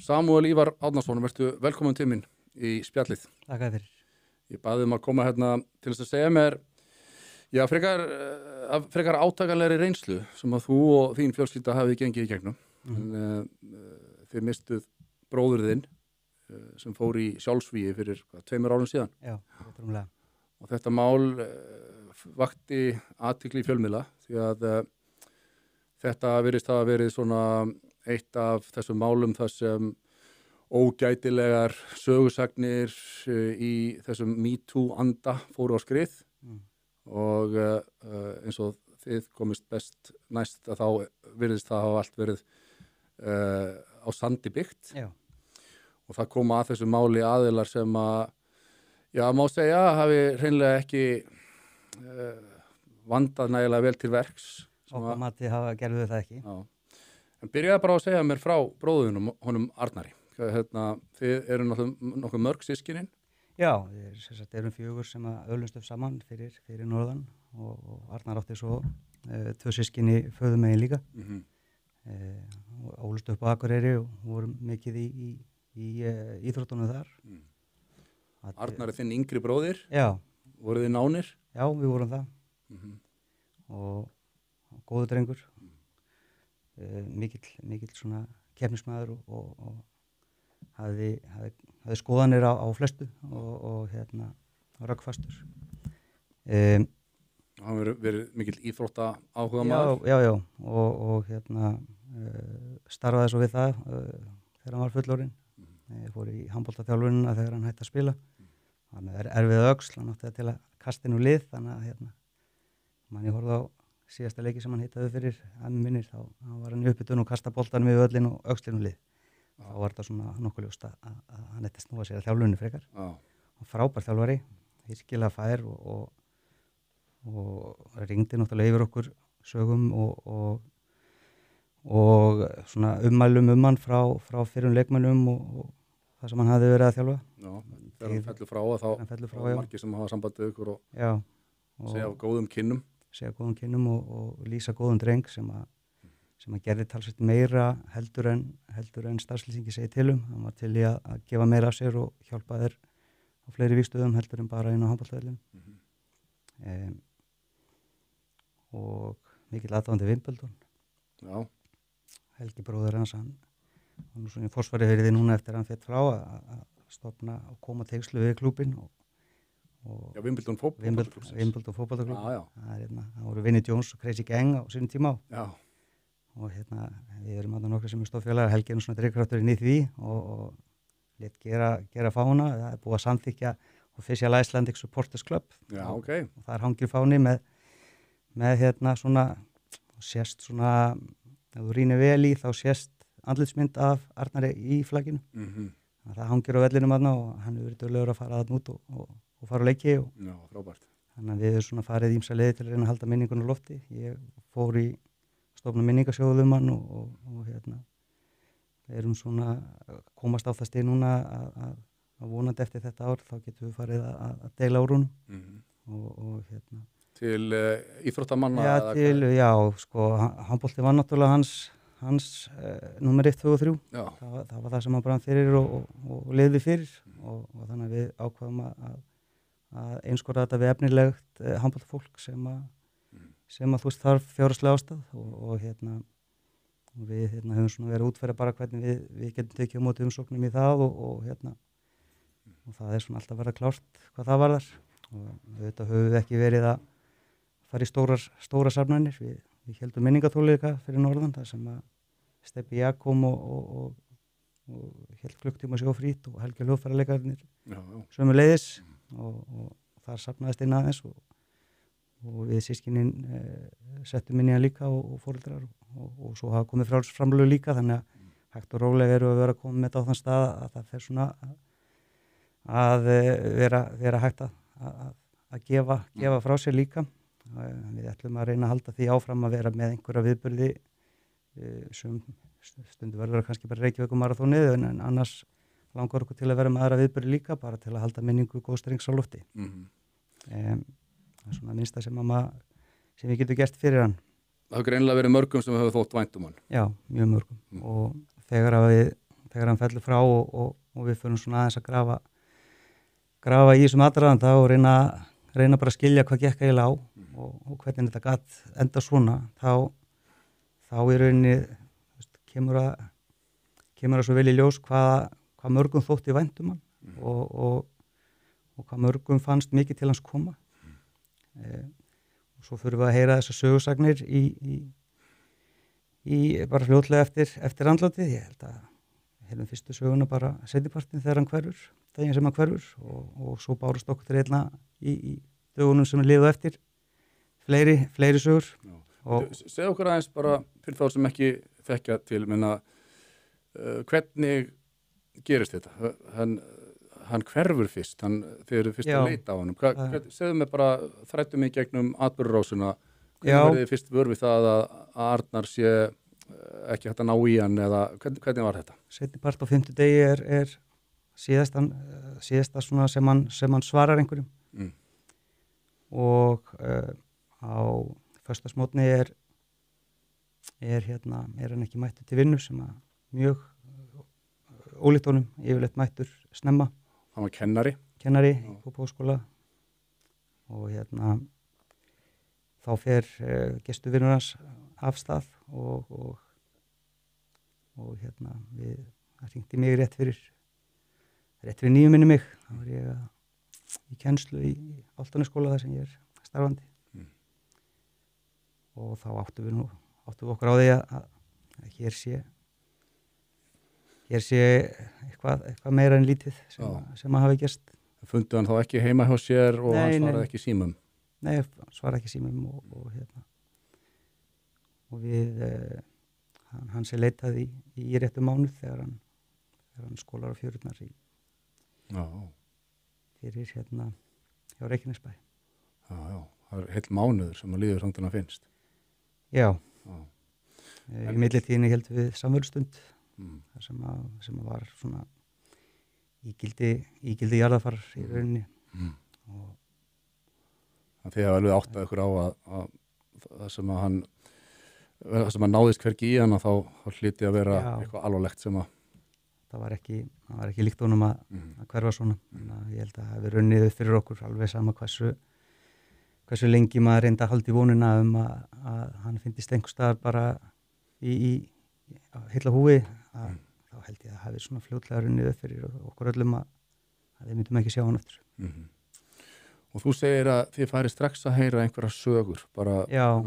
Samúel Ívar Árnason, vertu velkomin til mín í spjallið. Takk fyrir. Ég baði að koma hérna til þess að segja mér frekar átakanlegri reynslu sem að þú og þín fjölskylda hafið gengið í gegnum. Þið mistuð bróður þinn sem fór í sjálfsvígi fyrir 2 árum síðan. Já, ótrúlega. Og þetta mál vakti athygli í fjölmiðla því að þetta virðist hafa verið svona eitt af þessum málum þar sem ógætilegar sögusagnir í þessum MeToo anda fóru á skrið og eins og þið komist best næst að þá virðist það hafa allt verið á sandi byggt. Já. Og það koma að þessu máli aðilar sem að, já, má segja, hafi hreinlega ekki vandað nægilega vel til verks. Okkar mati gerðu það ekki. Já. En byrjaði bara að segja mér frá bróðunum, honum Arnari. Þið eru nokkuð mörg systkinin? Já, við erum 4 sem öðlustum saman fyrir norðan og Arnar átti svo 2 systkini föðumegin líka. Ólust upp á Akureyri og vorum mikið í íþróttunum þar. Arnar er þinn yngri bróðir? Já. Voruð þið nánir? Já, við vorum það. Og góður drengur. Mikill svona keppnismaður og hafði skoðanir á flestu og röggfastur. Hann verið mikill íþrótta áhugamaður? Já, og starfaði svo við það þegar hann var fullorðinn. Fór í handboltaþjálfunina þegar hann hætti að spila. Hann er erfið öxl, hann átti til að kasta inn úr lið, þannig að mann ég horfði á síðasta leiki sem hann hittaði fyrir að minnir, þá var hann í uppbytun og kasta boltanum við öllin og öxlinu lið. Þá var þetta svona nokkuð ljóst að hann ætti snúa sér að þjálfunni frekar. Hann frábær þjálfari, virkilega fær og ringdi náttúrulega yfir okkur sögum og svona ummælum hann frá fyrrum leikmönnum og það sem hann hafði verið að þjálfa. Já, þegar hann fellur frá þá var margir sem hafa sambandið ykkur og segja góðum kynnum og lýsa góðum dreng sem að gerði talsveit meira heldur en starfslýsingi segi til hann var til í að gefa meira af sér og hjálpa þér á fleiri vígstöðum heldur en bara inn á handboltavellinum. Og mikill aðdáandi Wimbledon. Já. Helgi bróðir hans, hann var svona í forsvari fyrir því núna eftir hann fett frá að stofna og koma tengslu við klúbinn Já, Wimbledon fótboltaklúbbs. Wimbledon fótboltaklúbb. Já. Það voru Vinnie Jones og Crazy Gang á sínum tíma á. Já. Og við erum aðeins nokkru sem stofnfélagar, Helgi er svona drifkrafturinn í því og lét gera fána. Það er búið að samþykkja Official Icelandic Supporters Club. Já, ok. Og það hangir fáni með svona, sést svona, ef þú rýnir vel í þá sést andlitsmynd af Arnari í flagginu. Það hangir á vellinum aðna og hann hefur verið duglegur að fara aðna út og fara á leiki. Já, frábært. Þannig að við hefum svona farið ýmsa leiði til að reyna að halda minningun á lofti. Ég fór í stofna minningasjóðum hann og við erum svona komast á það stig núna að vonandi eftir þetta ár þá getum við farið að deila úr honum og Til íþróttamanna? Já, sko, handbolti var náttúrulega hans númer 1, 2 og 3. Það var það sem hann brann fyrir og lifði fyrir og þannig að við ákvaðum að einskora þetta við efnilegt handboltafólk sem að þú veist þarf fjárhagslega ástæð og við höfum svona verið að útfæra bara hvernig við getum tekið á móti umsóknum í það og það er svona alltaf verið klárt hvað það varðar og auðvitað höfum við ekki verið að fara í stóra safnanir. Við héldum minningatónleika fyrir norðan þar sem að Stebbi Jakom og hélt klukktíma sjófrít og Helgi hljóðfæralekarnir sömuleiðis og þar safnaðist inn aðeins og við systkinin settum inn í hann líka og foreldrar og svo hafa komið frálsframlög líka þannig að hægt og rólega eru að vera að koma með þetta á þann stað að það fer svona að vera hægt að gefa frá sér líka. Við ætlum að reyna að halda því áfram að vera með einhverja viðburði sem stundu verður kannski bara Reykjavík-maraþónið en annars langar okkur til að vera með aðra viðburði líka bara til að halda minningu góðstrengs á lofti. Það er svona minnsta sem við getum gert fyrir hann. það hefur greinilega verið mörgum sem hefur þótt vænt hann. Já, mjög mörgum. Og þegar hann fellur frá og við fyrir svona aðeins að grafa í þessum aðdraðanda og reyna bara að skilja hvað gekk eiginlega á og hvernig þetta gat enda svona, þá í rauninni kemur að svo vel í ljós hvað mörgum þótti vænt hann og hvað mörgum fannst mikið til hans koma. Og svo fyrir við að heyra þessar sögusagnir í bara fljótlega eftir andlátið. Ég held að hefðum fyrstu söguna bara seinnipartinn þegar hann hverfur, daginn sem hann hverfur og svo bárust okkur til einna í dögunum sem liðu eftir fleiri sögur. Segð okkur aðeins bara fyrir þá sem ekki þekkja til, hvernig gerist þetta? Hann hverfur fyrst, þeir eru fyrst að leita á honum. Segðu mig bara, þrættu mig gegnum atburðarásuna, hvernig verið þið fyrst vör við það að Arnar sé ekki hægt að ná í hann, eða hvernig var þetta? Seinni part á 5. degi er síðasta svona sem hann svarar einhverjum. Og á föstudagsmorgni er hann ekki mættur til vinnu, sem að mjög ólíkt honum, yfirleitt mættur snemma. Hann var kennari í Kópavogsskóla og þá fer gesturvinur hans af stað og það hringdi mig rétt fyrir 9 minni mig. Þá var ég í kennslu í Álftanesskóla þar sem ég er starfandi. Og þá áttum við okkur á því að hér sé eitthvað meira en lítið sem að hafi gerst. Fundu hann þá ekki heima hjá sér og hann svaraði ekki símum? Nei, hann svaraði ekki símum og við hann sé leitaði í réttu mánuð þegar hann skólar á Fjörurnar fyrir hjá Reykjanesbæ. Já, það er heill mánuður sem að líður þannig að finnst. Já. Í millitíðinni heldum við samverustund þar sem að var svona ígildi jarðafar í rauninni. Þið hafa alveg áttað ykkur á að það sem að náðist hvergi í hann, þá hlyti að vera eitthvað alvarlegt sem að það var ekki líkt honum að hverfa svona. Ég held að það hafi runnið upp fyrir okkur alveg sama hversu lengi maður reyndi að halda í vonuna að hann fyndist einhvers staðar bara í heilla húfi, þá held ég að það hafi svona fljótlega runnið upp fyrir okkur öllum að við myndum ekki sjá hann eftir. Og þú segir að þið farið strax að heyra einhverja sögur, bara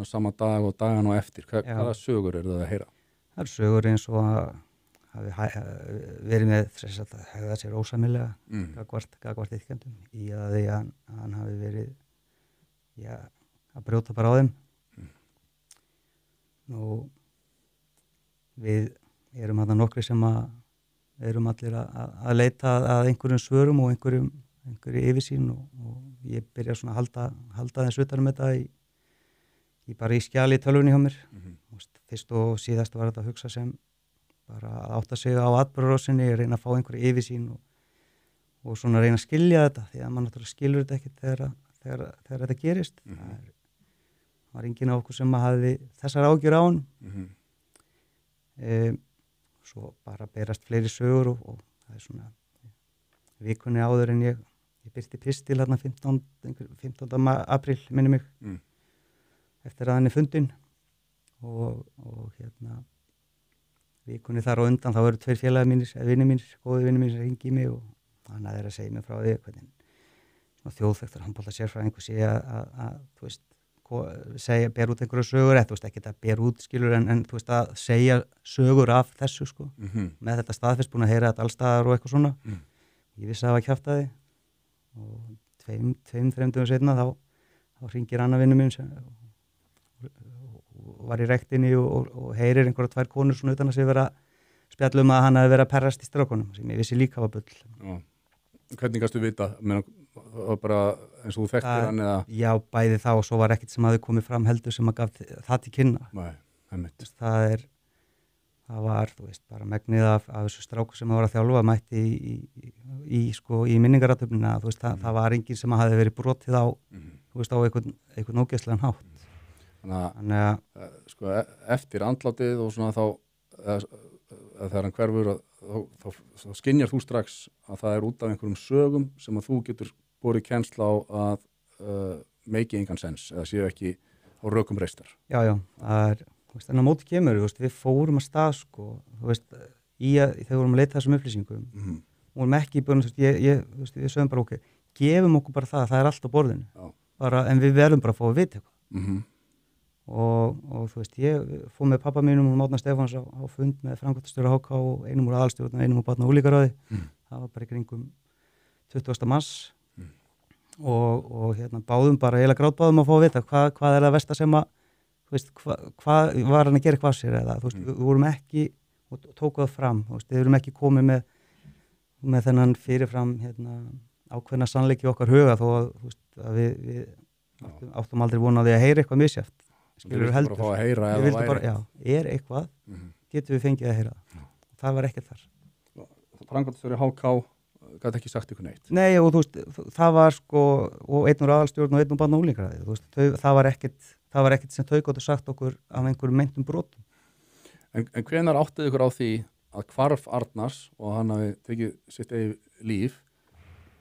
sama dag og dagan og eftir. Hvaða sögur eru það að heyra? Það eru sögur eins og að hafi verið með að hegða sér ósæmilega gagvart iðkendum í að því að hann hafi verið að brjóta bara á þeim. Nú við erum þarna nokkri sem erum allir að leita að einhverjum svörum og einhverju yfirsýn og ég byrja svona að halda þess utan þetta bara í skjali í tölvunni hjá mér. Fyrst og síðast var þetta að hugsa sem bara að átta sig á atburðarásinni, reyna að fá einhverju yfirsýn og svona reyna að skilja þetta, því að maður náttúrulega skilur þetta ekki þegar þetta gerist. Það var enginn á okkur sem hafði þessar ágjur á hann. Svo bara berast fleiri sögur og það er svona vikunni áður en ég birti pistil hérna 15. apríl minni mig eftir að hann er fundinn og vikunni þar á undan þá eru 2 félagar mínir, vinir mínir, góði vinir mínir sem hringi í mig og hann er að segja mér frá því hvernig svona þjóðþekktur handbolta sérfræðingur sé að þú veist ber út einhverju sögur, þú veist ekki að ber út skilur en þú veist að segja sögur af þessu sko með þetta staðfest, búin að heyra þetta allstaðar og eitthvað svona. Ég vissi að það var kjaftaði og 2-3 dögum seinna þá hringir annar vinur minn sem var í rektinni og heyrir einhverja 2 konur svona utan að sig vera spjalla að hann hafi verið að perrast í strákunum sem ég vissi líka var bull. Hvernig kannstu vita? Það var bara eins og þú þekktir hann eða? Já, bæði þá og svo var ekkert sem hafi komið fram heldur sem að gaf það til kynna. Nei, einmitt. Það var, þú veist, bara megnið af þessu stráku sem var að þjálfa mætti í minningarathöfnina, þú veist, það var enginn sem hafi verið brotið á, þú veist, á einhvern ógeðslegan hátt. Þannig að sko, eftir andlátið og svona þá þegar hann hverfur þá skynjar þú strax að það út af einhverjum sögum sem að þú getur borið kennsla á að make engan sens eða séu ekki á rökum reistar. Já, það þannig að móti kemur, við fórum að stað sko, þegar við vorum að leita þessum upplýsingum og vorum ekki búin, við sögum bara gefum okkur bara það er allt á borðinu bara, en við verðum bara að fá að vita eitthvað og ég fór með pappa mínum og Árna Stefáns á fund með framkvæmdastjóra HK og einum úr aðalstjórn og einum úr barna- og unglingaráði það var bara í kringum 20. mars og báðum bara eiginlega grátbáðum að fá að vita hvað það versta sem að hvað var hann að gera eitthvað sér eða við vorum ekki og tóku það fram við vorum ekki komið með þennan fyrirfram ákveðna sannleiki í okkar huga þó að við áttum aldrei vona á því að heyra eitthvað misjæft skilur heldur bara að heyra eða væri eitthvað getum við fengið að heyra það var ekkert þar Framkvæmdastjóri HK gæti ekki sagt ykkur neitt nei og það var sko og einn úr aðalstjórn og einn úr barna- og unglingaráði það var ekkert sem þau gátu sagt okkur af einhverjum meintum brotum. En hvenær áttuðu ykkur á því að hvarf Arnars og hann hafi tekið sitt eigið líf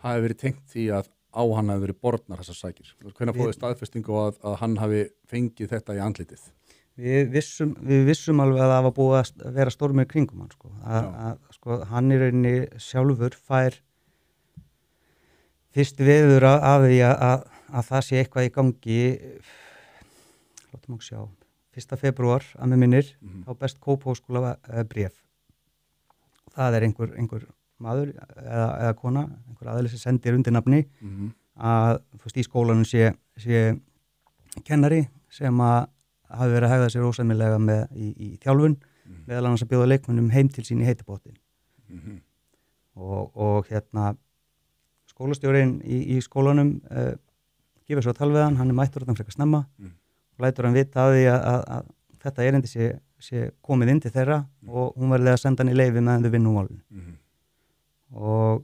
hafi verið tengt því að á hann hafi verið borðnar þessar sækir? Hvenær fóðið staðfestingu að hann hafi fengið þetta í andlitið? Við vissum alveg að það var búið að vera stormur kringum hann sko. Sko hann í rauninni sjálfur fær fyrst veður af því að það sé eitthvað í gangi látum okkur sjá 1. febrúar að með minnir á Best Kópavogsskóla bréf það er einhver maður eða kona einhver aðeins sem sendir undir nafni að í skólanum sé kennari sem að hafi verið að hegða sér ósæmilega í þjálfun meðal annars að bjóða leikmönnum heim til sín í heitibottin og skólastjórinn í skólanum gefur svo tal við hann er mættur þarna frekar snemma og lætur hann vita að því að þetta erindi sé komið inn til þeirra og hún verði að senda hann í leyfi meðan þau vinna málinu og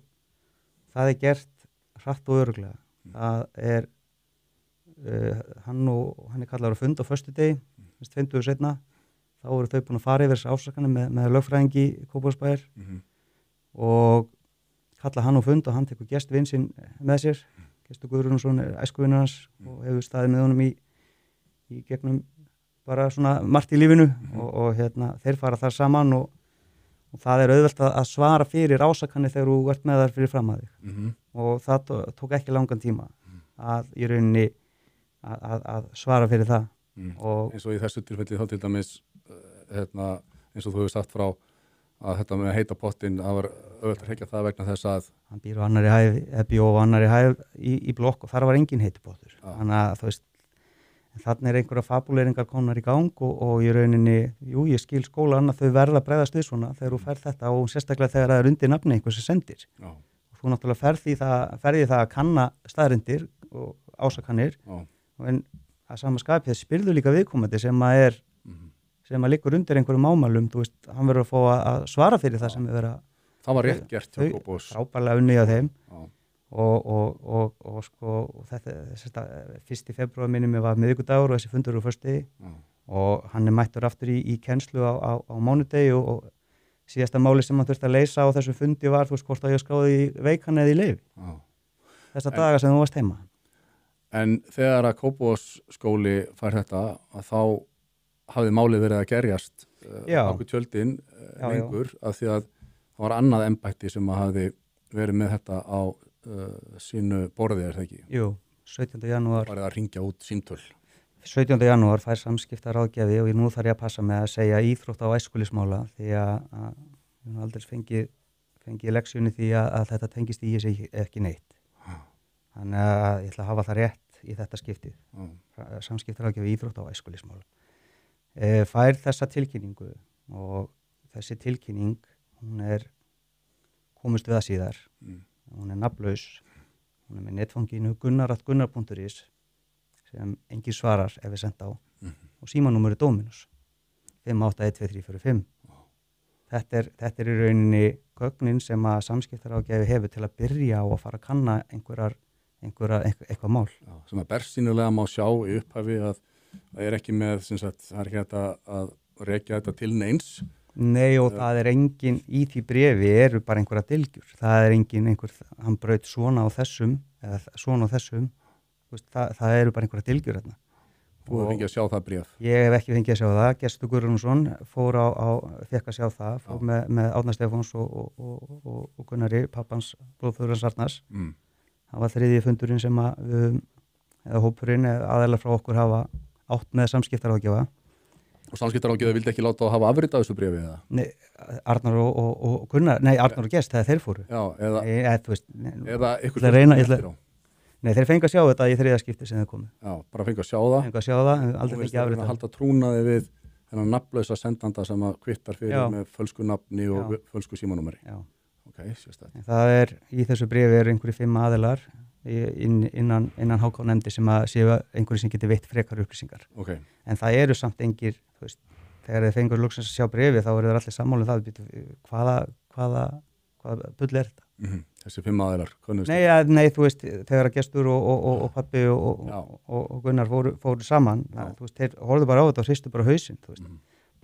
það er gert hratt og örugglega það er hann er kallaður að fund á föstudegi 20 setna þá voru þau búin að fara yfir þessi ásakanir með lögfræðingi í Kópavogsbæjar og kalla hann á fund og hann tekur gestvinn sinn með sér Gestur Guðrúnsson er æskuvinur hans og hefur staðið með honum í gegnum bara svona margt í lífinu og þeir fara þar saman og það er auðvelt að svara fyrir ásakanir þegar þú ert með þar fyrir fram að þig og það tók ekki langan tíma að í rauninni að svara fyrir það og eins og í þessu tilfelli þá til dæmis eins og þú hefur sagt frá að þetta með heita pottin það var auðvitað að hekja það vegna þess að hann býr á annarri hæð í blokk og þar var engin heiti pottur þannig að þú veist þannig er einhverja fabuleringar komnar í gang og í rauninni, ég skil skólan að þau verða að bregðast við svona þegar þú ferð þetta og sérstaklega þegar það er undir nafni einhver sem sendir og þú náttúrulega ferði það að kanna staðreyndir og ásakanir en að sama skapið spyrðu líka viðkomandi sem að liggur undir einhverjum ámælum, þú veist, hann verður að fá að svara fyrir það sem er verið að það var rétt gert hjá Kópavós frábærlega unnið á þeim og sko þetta 1. febrúar minni mig var miðvikudagur og þessi fundur á föstudegi og hann er mættur aftur í kennslu á mánudegi og síðasta máli sem hann þurfti að leysa á þessu fundi var, þú veist, hvort að ég skráði í veikan eða í leyfi þessa daga sem þú varst heima. En þegar að Kópavogsskóli fær þetta að þá hafði málið verið að gerjast okkur tjöldin lengur af því að það var annað embætti sem að hafði verið með þetta á sínu borði, er það ekki? Jú, 17. janúar var það að ringja út símtöl 17. janúar fær samskiptaráðgjafi og nú þarf ég að passa með að segja íþrótta og æskulismála því að ég hef aldrei fengið leksjunni því að þetta tengist í sig ekki neitt þannig að ég ætla að hafa það rétt í þetta skiptið samskiptaráðgjafi íþrótta og æskulismála fær þessa tilkynningu og þessi tilkynning hún er komist við að síðar hún er nafnlaus hún er með netfanginu gunnar@gunnar.is sem engin svarar ef við senda á og símanúmeri Dominus 5812345 þetta er í rauninni gögnin sem að samskiptaráðgjafi hefur til að byrja á að fara að kanna eitthvað mál sem að bersýnilega má sjá í upphafi að Það ekki með, sem sagt, það ekki þetta að rekja þetta til neins. Nei, og það engin, í því bréfi eru bara einhverja dylgjur. Það engin hann braut svona á þessum, eða svona á þessum, það eru bara einhverja dylgjur hérna. Þú hefur fengið að sjá það bréf? Ég hef ekki fengið að sjá það. Gestur Guðrúnsson fór fekk að sjá það, fór með Árna Stefáns og Gunnari, pappans blóðföðurans Arnars. Það var 3. fundurinn sem eða hópurinn, aðeinslega frá okkur hafa átt með samskiptaráðgjafa. Og samskiptaráðgjafa vildi ekki láta að hafa afritað þessu bréfi eða? Nei, Arnar og Gunnar, nei, Arnar og Gest, það þeir fóru. Já, eða ykkur eftir á. Nei, þeir fengi að sjá þetta í 3. skipti sem þeir komu. Já, bara fengi að sjá það. Fengi að sjá það, en aldrei fengi að afrita. Og halda trúnaði við þennan nafnlausa sendanda sem að kvittar fyrir með fölsku nafni og fölsku símanúmeri. Já. Ok, sérstætt. Það í þessu bréfi einhverju 5 aðilar innan HK-nefndi sem að séu einhverju sem geti veitt frekar upplýsingar. Okay. En það eru samt engir, þegar þeir fengur loksins að sjá bréfi þá eru þeir allir sammála það, hvaða bull þetta? Þessi 5 aðilar, Nei, þegar að Gestur og Pabbi og Gunnar fóru saman, þeir horfðu bara á þetta og hristu bara hausinn,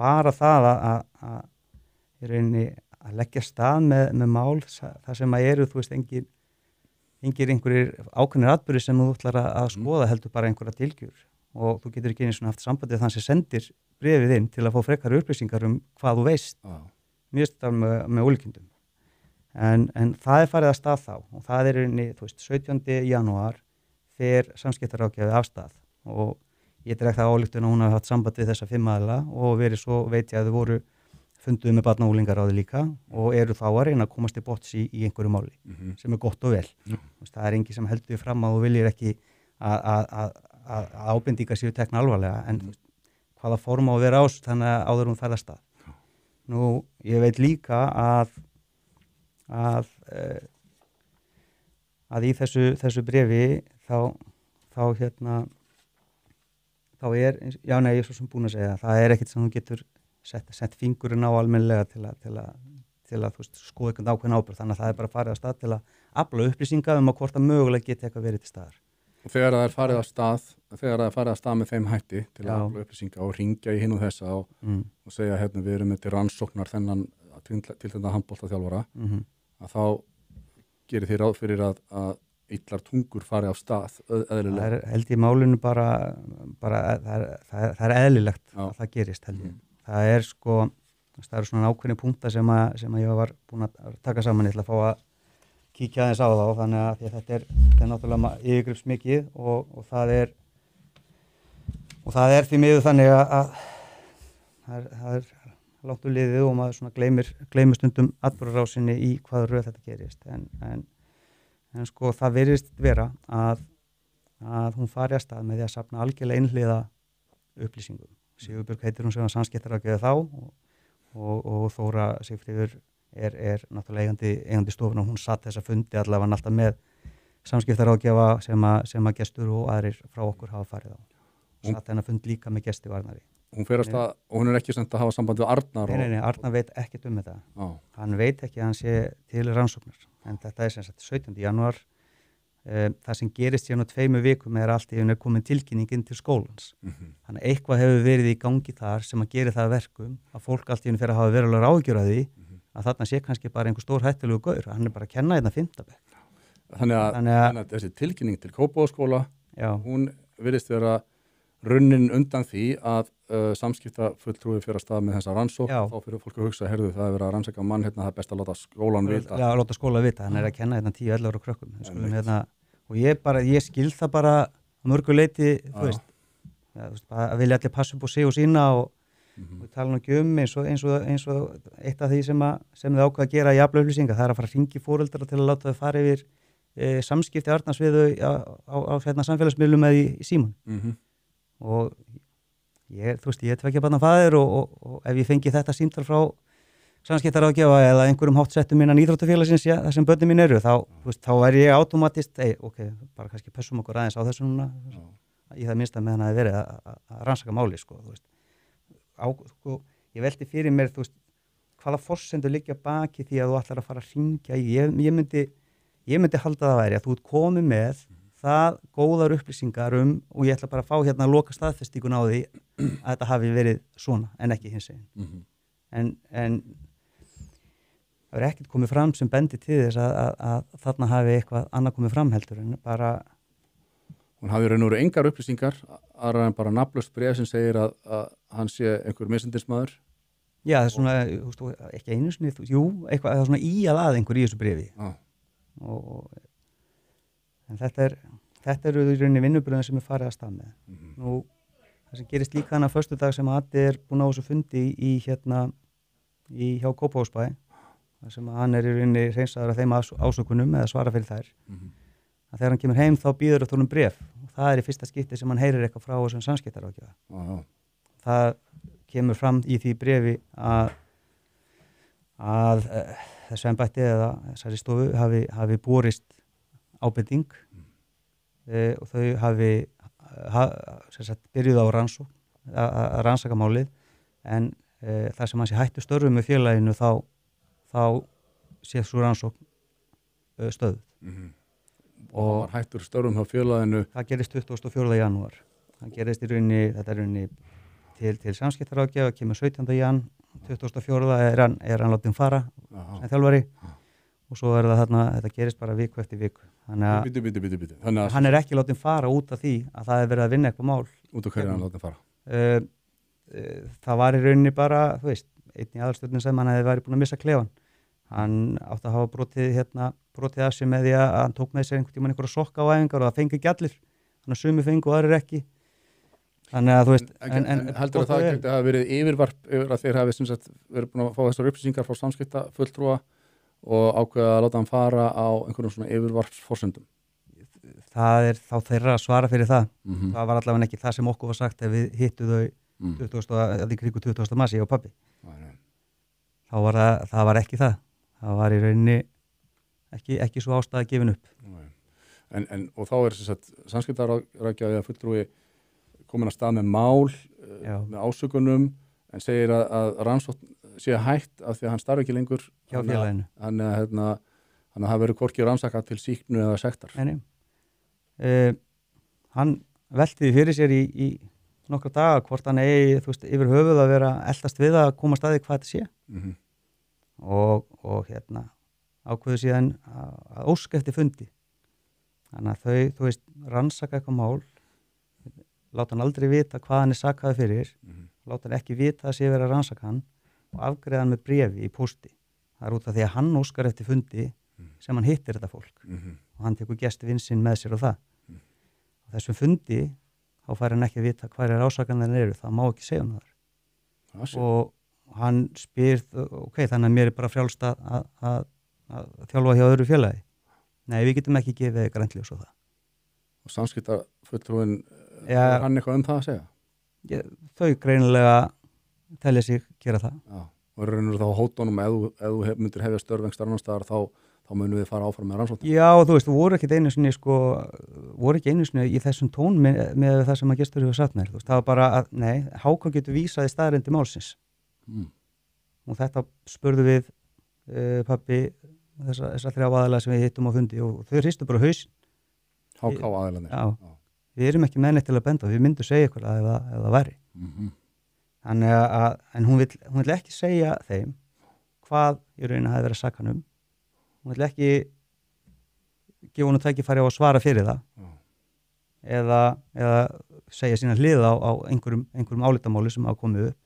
bara það að í rauninni að leggja stað með mál, það sem að eru, einhverjir ákveðnir atburðir sem þú ætlar að skoða heldur bara einhverja dylgjur og þú getur ekki einu svona haft sambandið þann sem sendir bréfið inn til að fá frekari upplýsingar hvað þú veist, mjög stað með ólíkindum. En það farið að stað þá og það inni, 17. janúar fer samskiptaráðgjafi af stað og ég dreg það ályktun að hún hafi haft samband við þessa 5 aðila og verið svo veit ég að þau voru funduð með barna- og unglingaráði líka og eru þá að reyna að komast til botns í einhverju máli sem gott og vel. Það engin sem heldur fram að þú viljir ekki að ábendingar séu tekna alvarlega en hvaða form á að vera ás þannig að áður hún ferð að stað. Nú, ég veit líka að í þessu bréfi þá ég er svo sem búin að segja það ekkert sem þú getur sett fingurinn á almennilega til að skoða einhvern ákveðin ábyrgð þannig að það bara farið að stað til að afla upplýsinga að hvort að mögulega geti eitthvað verið til staðar. Og þegar það farið að stað með þeim hætti til að afla upplýsinga og ringja í hinn og þessa og segja við erum með til rannsóknar þennan til þetta handboltaþjálfara að þá gerir þið ráð fyrir að illar tungur fari af stað eðlilega. Það held ég málinu bara það eðlilegt að það gerist held ég. Það eru svona ákveðni punktar sem ég var búin að taka saman ég ætla að fá að kíkja aðeins á þá þannig að þetta er náttúrulega yfirgripsmikið og það er því miður þannig að það er langt úr liðið og maður svona gleymir stundum atburðarásinni í hvaða röð þetta gerist en það virðist vera að hún fari að stað með því að safna algjörlega einhliða upplýsingum. Sigurbjörg heitir hún sem var samskiptaráðgjafi þá og Þóra Sigfríður er náttúrulega eigandi stofuna og hún satt þessa fundi allavega alltaf með samskiptaráðgjafa sem að gestur og aðrir frá okkur hafa farið á. Satt hennar fund líka með gesti og Arnari. Hún fer að stað og hún ekki sent að hafa samband við Arnar? Nei, Arnar veit ekkert þetta. Hann veit ekki að hann sé til rannsóknar. En þetta er sem sagt 17. janúar. Það sem gerist síðan á 2 vikum allt í komin tilkynning inn til skólans. Þannig eitthvað hefur verið í gangi þar sem að gera það verkum að fólk allt í fer að hafa verulegar áhyggjur af því að þarna sé kannski bara einhver stór hættulegu gaur. Hann bara að kenna hérna 5. bekk. Þannig að þessi tilkynning til Kópavogsskóla, hún virðist vera runnin undan því að samskiptafulltrúi fyrir að stað með þessa rannsókn þá fyrir fólk að hugsa, það er verið að rannsaka mann það er best að láta skólan vita. Já, láta skólan vita, hann að kenna 10-11 ára krökkum og ég skil það bara á mörgu leyti, að vilja allir passa upp á sig og sína og við tala nú ekki eins og eitt af því sem þið ákveða að gera í aflaupplýsinga, það er að fara að hringi foreldra til að láta þau fara yfir samskipti Arnars við á samfélagsmiðlum eða í símann. Og ég er 2 barna faðir og ef ég fengi þetta símtal frá samskiptaráðgjafa eða einhverjum háttsettum innan íþróttafélagsins þar sem börnin mín eru, þá er ég automatist, bara kannski pössum okkur aðeins á þessu núna, í það minnsta með hann að verið að rannsaka máli, ég velti fyrir mér, hvaða forsendur liggja baki því að þú ætlar að fara að hringja í, ég myndi halda það væri að þú ert komið með það góðar upplýsingar og ég ætla bara að fá hérna að loka staðfestíkun á því að þetta hafi verið svona en ekki hinsegin. En það er ekkert komið fram sem bendi til þess að þarna hafi eitthvað annað komið fram heldur en bara... Hún hafi raun og veru engar upplýsingar, aðra en bara nafnlaust bréf sem segir að hann sé einhver misindismadur. Já, það er svona, ekki einu sinni, eitthvað, það er svona að einhver í þessu bréfi. En þetta eru í rauninni vinnubröðin sem farið að stað með. Nú, það sem gerist líka hann að föstudag sem Addi búinn á þessu fundi hjá Kópavogsbæ, þar sem hann í rauninni hreinsaður af þeim ásökunum eða svara fyrir þær. Að þegar hann kemur heim þá býður það bréf og það í fyrsta skipti sem hann heyrir eitthvað frá þessum samskiptaráðgjafa. Það kemur fram í því bréfi að þessu embætti eða þessari stofu hafi borist ábending og þau hafi byrjuð á að rannsaka málið en þar sem hann sé hættu störfum með félaginu þá sé svo rannsókn stöðuð. Og hann var hættur störfum hjá félaginu. Það gerist 24. janúar. Það gerist þetta er rauninni til samskiptaráðgjafa, kemur 17. jan, 24. er hann látinn fara sem þjálfari og svo það þarna, þetta gerist bara viku eftir viku. Þannig að hann ekki látinn fara út af því að það verið að vinna eitthvað mál. Út af hverju hann látinn fara? Það var í rauninni bara, einn í aðalstjórnin sem hann hefði verið búin að missa klefan. Hann átti að hafa brotið af sig með því að hann tók með sér einhverja sokka á æfingar og það fengi ekki allir. Þannig að sumi fengu og aðrir ekki. Þannig að en heldur að það geti hafa verið yfirvarp yfir að þeir hafi verið búin að fá þessar upplýsingar frá samskiptafulltrúa og ákveða að láta hann fara á einhverjum svona yfirvarpsforsendum? Það er þá þeirra að svara fyrir það. Það var allavega ekki það sem okkur var sagt ef við hittu þau í kringu 20. mars, ég og pabbi. Þá var það var ekki það. Það var í rauninni ekki svo ástæða gefin upp. Og þá er samskiptaráðgjafi eða fulltrúi komin að stað með mál, með ásökunum, en segir að rannsókn sé hætt af því að hann starfi ekki lengur hjá félaginu. Þannig að það verður hvorki rannsakað til sýknu eða sektar. Hann velti því fyrir sér í nokkra daga hvort hann yfir höfuð að vera eldast við að koma staði hvað þetta sé. Og ákveðu síðan að óska eftir fundi. Þannig að þau rannsaka eitthvað mál, láta hann aldrei vita hvað hann sakaði fyrir, láta hann ekki vita að sé verið að rannsaka hann og afgreiða hann með bréfi í pósti. Það er út af því að hann óskar eftir fundi sem hann hittir þetta fólk og hann tekur gestvinnsinn með sér og það. Á þessum fundi þá fær hann ekki að vita hvað ásakanir eru, það má ekki segja þar. Og hann spyr, þannig að mér er bara frjálst að þjálfa hjá öðru félagi. Nei, við getum ekki gefið grænt ljós á það. Og samskiptafulltrúin, er hann eitthvað það að segja? Þau greinilega telja sig gera það. Og raunur þá hótunum ef þú myndir hefja störf einhver annar staðar þá munum við fara áfram með rannsókn. Já, voru ekki einu sinni í þessum tón með það sem að gestur hefur sagt mér. Það var bara að, Hákon getur vísað í staðreyndir málsins. Og þetta spurðu við pabbi þessa 3 aðalega sem við hittum á fundi og þau hristu bara haus. HK aðalega. Já, við erum ekki með neitt til að benda, við myndum segja eitthvað ef það væri. Þannig að, en hún vill ekki segja þeim hvað í rauninni hafi verið að saka hann um. Hún vill ekki gefa honum tækifæri á að svara fyrir það eða segja sína hlið á einhverjum álitamáli sem hafa komið upp.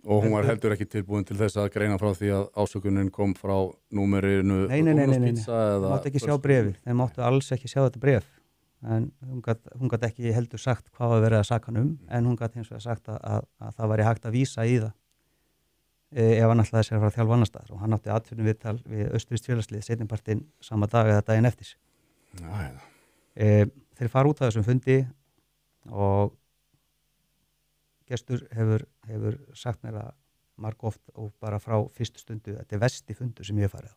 Og hún var heldur ekki tilbúin til þess að greina frá því að ásökunin kom frá númerinu Nei, hún mátti ekki sjá bréfið, þeir máttu alls ekki sjá þetta bréf en hún gat ekki heldur sagt hvað var verið að saka hann en hún gat hins vegar sagt að það væri hægt að vísa í það ef hann ætlaði sér að fara að þjálfa annar staðar og hann átti atvinnum viðtal við Austurrískt félagslið seinnipartinn sama dag eða daginn eftir. Þeir fara út af þessum fundi og gestur hefur sagt mér að margoft og bara frá fyrstu stundu þetta er versti fundur sem ég hef farið á.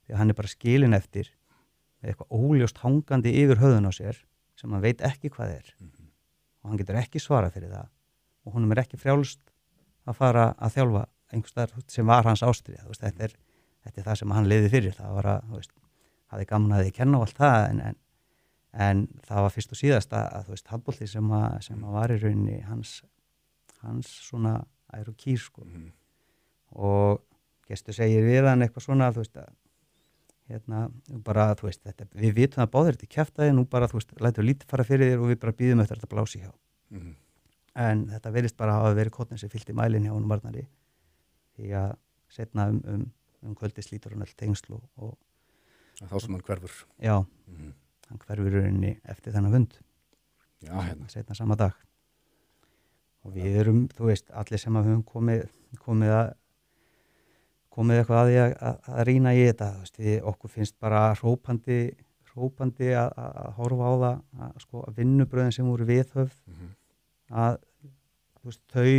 Því að hann er bara skilinn eftir með eitthvað óljóst hangandi yfir höfðun á sér sem hann veit ekki hvað er og hann getur ekki svarað fyrir það og honum er ekki frjálst að fara að þjálfa einhvers staðar sem var hans ástríða. Þetta er það sem hann liði fyrir. Það var að, hafði gaman að þið kenna á allt það en það var fyrst og síðast að þú veist, handbolti sem var í rauninni hans svona ær og kýr sko. Og Gestur segir við hann eitthvað svona, þú veist, bara, þú veist, við vitum það báðir þetta kjaftaði, nú bara, þú veist, lætur lítið fara fyrir þér og við bara býðum eftir þetta blási hjá. En þetta verðist bara hafa verið kotnin sem fyllt í mælinn hjá honum Arnari, því að setna kvöldi slítur hann all tengsl og þá sem hann hverfur. Já, hann hverfur rauninni eftir þennan fund. Já, hérna. Setna sama dag. Og við erum, þú veist, allir sem að höfum komið eitthvað að því að rýna í þetta, þú veist, okkur finnst bara hrópandi að horfa á það, að vinnubröðin sem voru viðhöfð, að þú veist, þau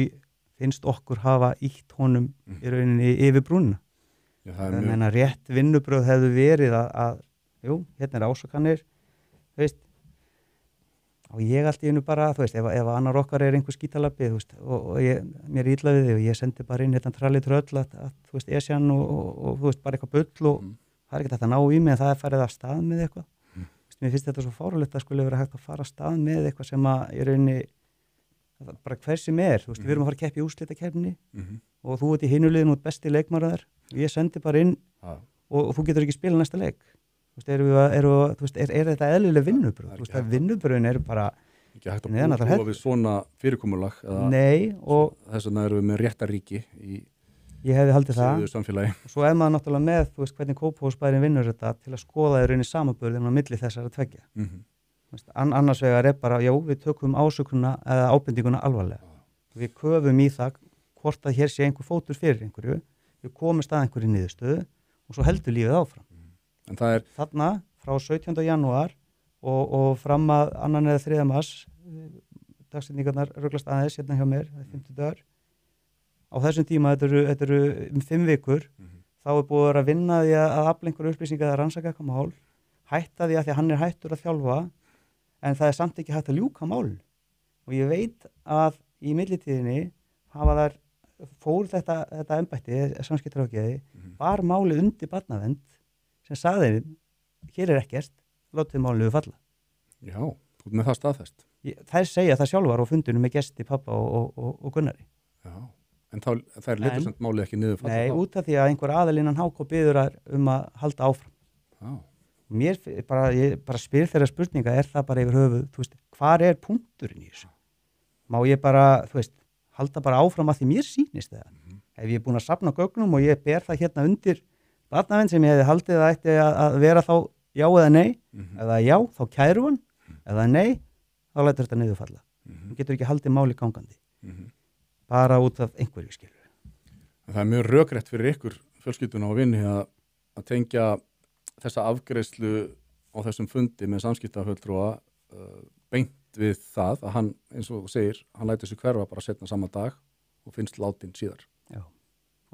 finnst okkur hafa ítt honum í rauninni yfir brúnna. Þannig að rétt vinnubröð hefðu verið að jú, hérna ásakanir, þú veist, og ég allt í einu bara, þú veist, ef annar okkar einhver skítalabbi, þú veist, og mér illa við þig og ég sendi bara inn hérna tralli tröll að þú veist, Esjan og þú veist, bara eitthvað bull og það er ekki þetta að ná í mig en það farið af stað með eitthvað. Mér finnst þetta svo fáránlegt að skulle vera hægt að fara af stað með eitthvað sem að í rauninni bara hver sem þú veist, við erum að fara að keppa í úrslitakeppni og þú ert í hinuliðin út besti leikmaður og ég sendi bara inn og þú getur ekki spila næsta leik. Þú veist, er þetta eðlileg vinnubröð? Þú veist, vinnubröðin eru bara ekki hægt að búa við svona fyrirkomulag Nei, og þess vegna erum við með réttaríki í ég hefði haldið það samfélagi. Og svo er maður náttúrulega með, þú veist, hvernig Kópavogsbærinn vinnur þetta til að skoða í rauninni samanburðinn á milli þessara tveggja. Annars vegar er bara, já, við tökum ásökunna eða ábendinguna alvarlega. Við köfum í það hvort að hér sé einhver fótur fyrir einhverju, við komumst að einhverju niðurstöðu og svo heldur lífið áfram. En það þarna frá 17. janúar og fram að 2. eða 3. mars, dagsetningarnar ruglast aðeins hérna hjá mér, það er 50 dagar. Á þessum tíma, þetta eru 5 vikur, þá er búið að vera að vinna því að afla einhverju upplýsingar að rannsaka eitthvað mál, hætta því að hann er hættur að þjálfa, en það er samt ekki hægt að ljúka málun. Og ég veit að í millitíðinni fór þetta embætti, samskiptaráðgjafi, bar málið undir barnavernd sem sagði hér er ekkert, látið málið falla. Já, þú ert með það staðfest. Þær segja það sjálfar á fundunum með Gesti, pappa og Gunnari. Já, en þær letur samt málið ekki niður falla. Nei, út af því að einhver aðalínan HK biður að halda áfram. Já. Ég bara spyr þeirra spurninga, er það bara yfir höfuð, þú veist, hvar er punkturinn í þessu? Má ég bara, þú veist, halda bara áfram að því mér sýnist það. Ef ég er búin að safna gögnum og ég ber það hérna undir barnavernd sem ég hefði haldið að ætti að vera þá já eða nei, eða já, þá kæru hann, eða nei, þá lætur þetta niður falla. Þú getur ekki haldið máli gangandi. Bara út af einhverju skilur. Það er mjög rökrétt fyrir ykkur fjölskylduna og vinni að tengja þessa afgreiðslu á þessum fundi með samskiptafulltrúa beint við það að hann, eins og segir, hann lætur sig hverfa bara setna sama dag og finnst látin síðar. Já,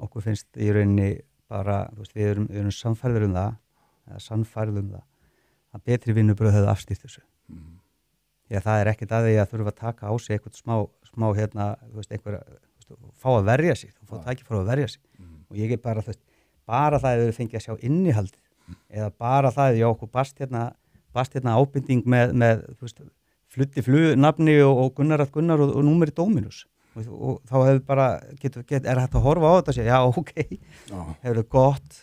okkur finnst í rauninni bara, þú veist, við erum sannfærður að betri vinnubröð hefðu afstýrt þessu. Því að það er ekkert að því að þurfa að taka á sig eitthvað smá hérna, þú veist, fá að verja sig, þú fá tækifæri að verja sig. Og ég er bara, þú veist, bara það að þau fengi að sjá innihaldið, eða bara það að okkur barst hérna ábending með þú veist, flutti nafni og Gunnar og númeri Dominus. Og þá hefur bara, er hægt að horfa á þetta og segja, já, ok, hefur gott,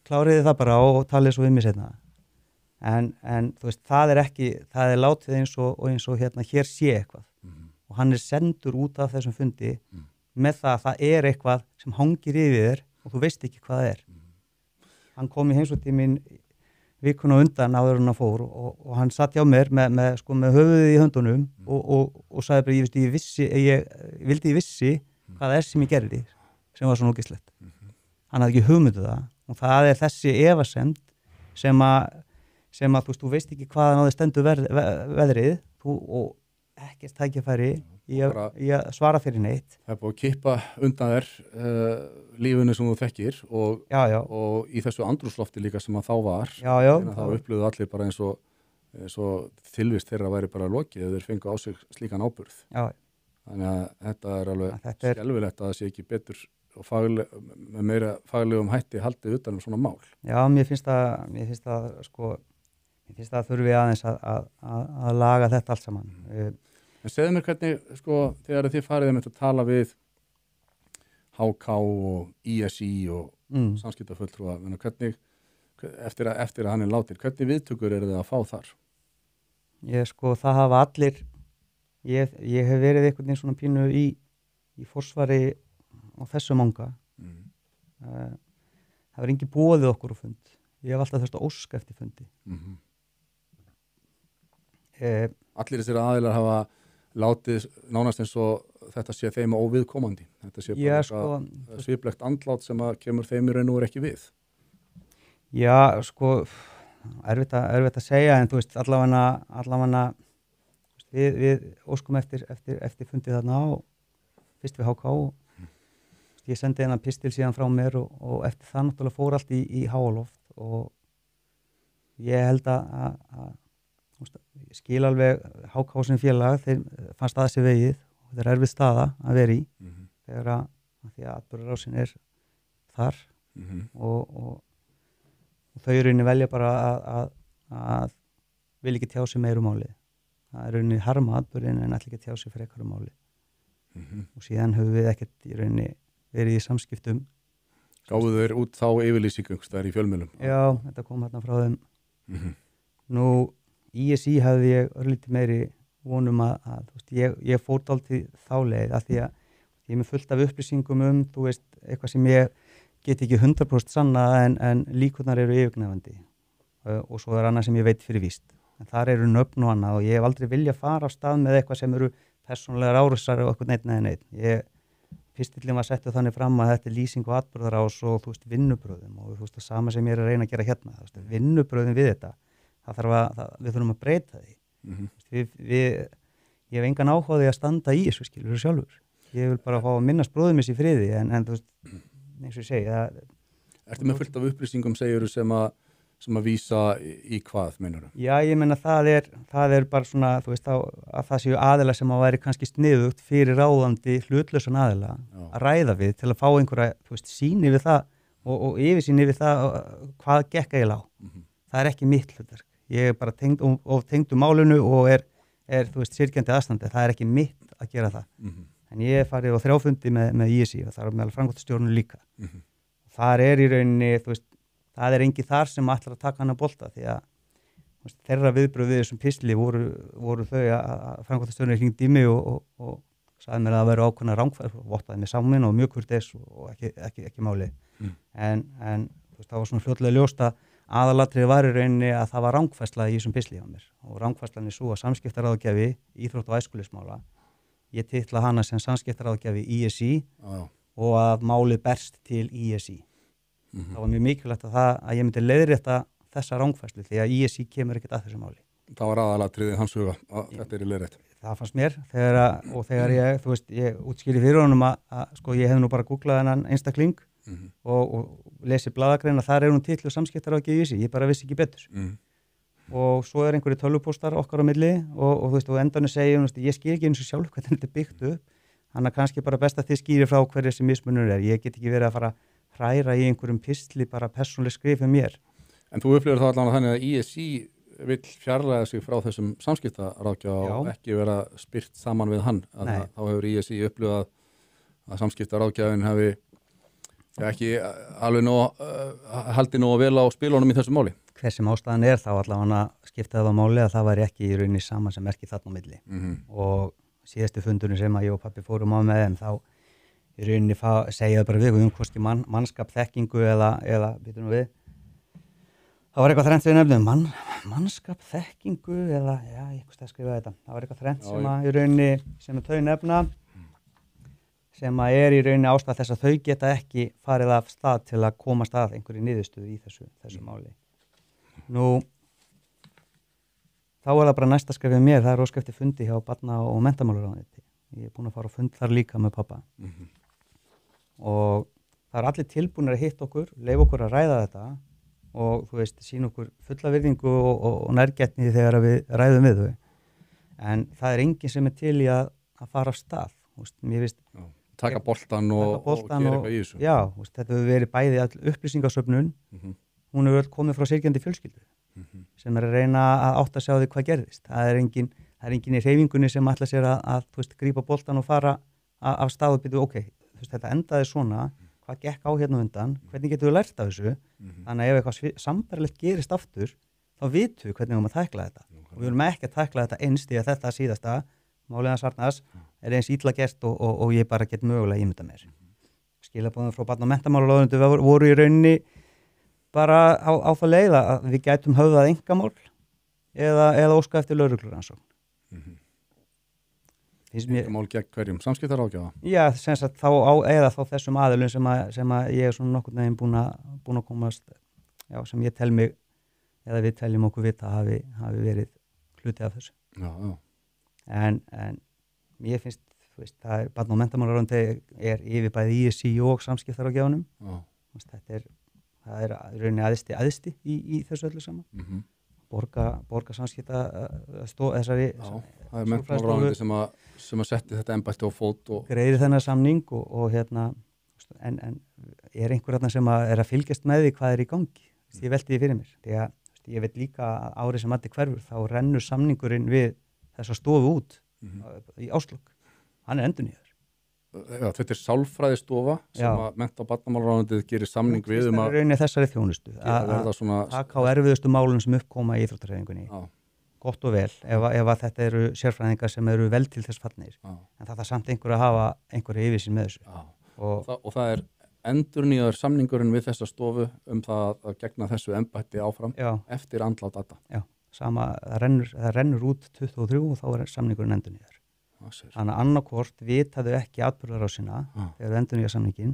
kláriði það bara og talið svo við mig setna. En þú veist, það er látið eins og hérna, hér sé eitthvað. Og hann er sendur út af þessum fundi með það er eitthvað sem hangir yfir þér og þú veist ekki hvað það er. Hann kom í heimsóknartíminn vikuna undan áður en hann fór og hann satt hjá mér með höfuðið í höndunum og sagði bara, ég vildi vissi hvað það er sem ég gerði sem var svo ógeðslegt. Hann hafði ekki hugmyndu það og það er þessi efasemd sem að þú veist ekki hvaðan á þið stendur veðrið og ekkert tækifæri í að svara fyrir neitt. Það er búið að kippa undan þér lífinu sem þú þekkir og í þessu andrúmslofti líka sem að þá var. Þá upplöðu allir bara eins og tilvist þeirra væri bara lokið ef þeir fengu á sig slíkan áburð. Þannig að þetta er alveg skelfilegt að það sé ekki betur og með meira faglegum hætti haldið utan svona mál. Já, mér finnst það sko, Ég finnst það þurfi aðeins að laga þetta allt saman. En segðu mér hvernig, sko, þegar þið farið að tala við HK og ISI og samskiptafulltrúa, hvernig, eftir að hann látin, hvernig viðtökur eru þið að fá þar? Sko, það hafa allir, ég hef verið einhvern veginn svona pínu í forsvari á þessum anga. Það var engin boðið okkur á fund. Ég hef alltaf þurft að óska eftir fundi. Allir þessir aðilar hafa látið nánast eins og þetta sé þeim óviðkomandi. Þetta sé bara eitthvað sviplegt andlát sem að kemur þeim í raun og ekki við. Já, sko, erfitt að segja, en þú veist, allavega við óskum eftir fundið þarna og fyrst við HK og ég sendi hennar pistil síðan frá mér og eftir það náttúrulega fór allt í háaloft og ég held að ég skil alveg HK sem félag, þeir fannst að þessi vegið og þetta erfið staða að vera í þegar að því að atburðarásin þar og þau í rauninni velja bara að vil ekki tjá sig meira máli. Það er rauninni harma atburðin en ætla ekki að tjá sig frekar máli. Og síðan höfum við ekkert í rauninni verið í samskiptum. Gáðu þeir út þá yfirlýsingu þar í fjölmiðlum? Já, þetta kom hérna frá þeim. Nú, ISI hafði ég örlítið meiri vonum að ég fór dálítið þá leið af því að ég er með fullt af upplýsingum þú veist, eitthvað sem ég get ekki 100% sanna en líkurnar eru yfirgnæfandi og svo er annað sem ég veit fyrir víst. En þar eru nöfn og annað og ég hef aldrei viljað fara á stað með eitthvað sem eru persónulegar árásar og eitthvað neitt. Pistillinn var settuð þannig fram að þetta er lýsing og atburðarás og þú veist vinnubröðum og þú veist það sama sem ég er að reyna að gera hérna. Vinnubröðum við þetta, við þurfum að breyta því. Ég hef engan áhugaði að standa í þessu skilur sjálfur. Ég vil bara fá að minnast bróðum þessi í friði en þú veist, eins og ég segi. Ertu með fullt af upplýsingum segjuru sem að vísa í hvað, meinarðu? Já, ég meina það er bara svona, þú veist, að það séu aðila sem að væri kannski sniðugt fyrir ráðandi hlutlausan aðila að ræða við til að fá einhverja, þú veist, sýni við það og yfirsýni við það hvað gekk eiginlega á. Það er ekki mitt hlutverk. Ég er bara tengdu málinu og er þú veist, syrgjandi aðstandi. Það er ekki mitt að gera það. En ég er farið á 3 fundi með ISI og það er meðal framkvæmdastjórnum líka. Þar er í rauninni, þú veist, það er engin þar sem ætlar að taka hann að bolta því að þeirra viðbröð við þessum pistli voru þau að framkvæmdastjórnir hringdi í mig og sagði mér að það væru ákveðna rangfærslu og vottaði mig saman og mjög kurteis og ekki máli. En þú veist, það var svona fljótlega ljóst að aðalatriði var í rauninni að það var rangfærsla í þessum pistli á mér og rangfærslan er svo að samskiptaráðgjafi íþrótt og æskulýðsmála, ég titla hana sem samskiptaráðgjafi ISI og að málið berst til ISI. Það var mjög mikilvægt að ég myndi leiðrétta þessa rangfærslu því að ISI kemur ekkert að þessu máli. Það var aðalatriði hans huga að þetta er í leiðrétt. Það fannst mér þegar ég, þú veist, ég útskýri fyrir honum að sko ég hef nú bara googlað hennan einstakling og lesið blaðagreina, þar er hún titluð samskiptaráðgjafi ISI, ég bara vissi ekki betur. Og svo er einhverju tölvupóstar okkar á milli og þú veist, og endanum segja, ég skil ekki eins og sjálf hvernig þetta er byggt upp, þannig að kannski bara best að þið skýri frá hverju þessi mismunur er. Ég get ekki verið að fara hræra í einhverjum pistli bara persónuleg skrifið mér. En þú upplifir þá allavega þannig að ISI vill fjarlæga sig frá þessum samskiptaráðgjafa og ekki vera spyrt saman við hann. Þá hefur ISI upplifað að samskiptaráðgjafinn hafi ekki alveg haldið nógu vel á spilunum í þessu máli. Hver sem ástæðan er þá allavega skiptaði það á máli að það væri ekki í rauninni saman sem merki þarna á milli. Og síðasti fundurinn sem að ég og pabbi fórum á með þeim þá í rauninni segja bara við hvorki mannskap þekkingu eða býtum við. Það var eitthvað þrennt við nefnum, mannskap þekkingu eða, já, ég kosti að skrifa þetta. Það var eitthvað þrennt sem að í rauninni, sem þau nefna, sem að er í rauninni ástæð þess að þau geta ekki farið af stað til að komast að einhverju niðurstöðu í þessu máli. Nú, þá er það bara næsta skrefið mér, það er óska eftir fundi hjá barna- og menntamálaráðuneyti. Ég er búin að fara á fund þar líka með pappa. Og það er allir tilbúinir að hitta okkur, leyfa okkur að ræða þetta og þú veist, sína okkur fulla virðingu og nærgætni þegar við ræðum við þau. En það er enginn sem er til í að fara af stað. Mér finnst taka boltan og gera eitthvað í þessu. Já, þetta hefur verið bæði all upplýsingasöfnun, hún hefur öll komið frá syrgjandi fjölskyldu sem að reyna að átta sig á því hvað gerðist. Það er engin í hreyfingunni sem ætla sér að þú veist, grípa boltan og fara af stað og byrja, ok, þú veist, þetta endaði svona, hvað gekk á hérna undan, hvernig getum við lært af þessu, þannig að ef eitthvað sambærilegt gerist aftur, þá vitum við hvernig við erum að tækla þetta. Og við erum ekki að tækla þetta eins því að þetta síðasta, Máliðans Arnars, er eins illa gert og ég bara get mögulega ímynda mér. Skilaboðin frá barna- og menntamálaráðuneytinu voru í rauninni bara á það leið að við gætum höfðað einkamál eða óska eftir lögreglurannsókn. Einkamál gegn hverjum? Samskiptaráðgjafa? Já, sem sagt eða þá þessum aðilum sem að ég er svona nokkurn veginn búin að komast, já, sem ég tel mig eða við teljum okkur vita hafi verið hluti af þessu. Já. En ég finnst, þú veist, það er barna- og menntamálaráðuneytið er yfir bæði ISI og samskiptaráðgjafanum. Það er rauninni æðsti í þessu öllu saman. Borga samskipta þessari það er menntamálaráðuneytið sem að setti þetta embætti á fót og greiðir þennan samning og hérna en er einhver þarna sem er að fylgjast með því hvað er í gangi. Ég velti því fyrir mér því að ég veit líka að árið sem allir hverfur þá rennur samningurinn við þessa stofu út í Áslokk. Hann er endurnýjaður. Já, þetta er sálfræðistofa sem að mennta- og barnamálaráðuneytið gerir samning við Það er rauninni þessari þjónustu að taka á erfiðustu málum sem uppkoma í íþróttahreyfingunni. Gott og vel ef að þetta eru sérfræðingar sem eru vel til þess fallnir. En það er samt einhver að hafa einhverja yfirsýn með þessu. Og það er endurnýjaður samningurinn við þessa stofu það að gegna þessu embætti áfram eftir andlát Adda. Já, það rennur út 23 og þá er samningurinn endurnýjaður. Þannig að annarkvort vitaðu ekki atburðarásina þegar þú endurnýjar samninginn.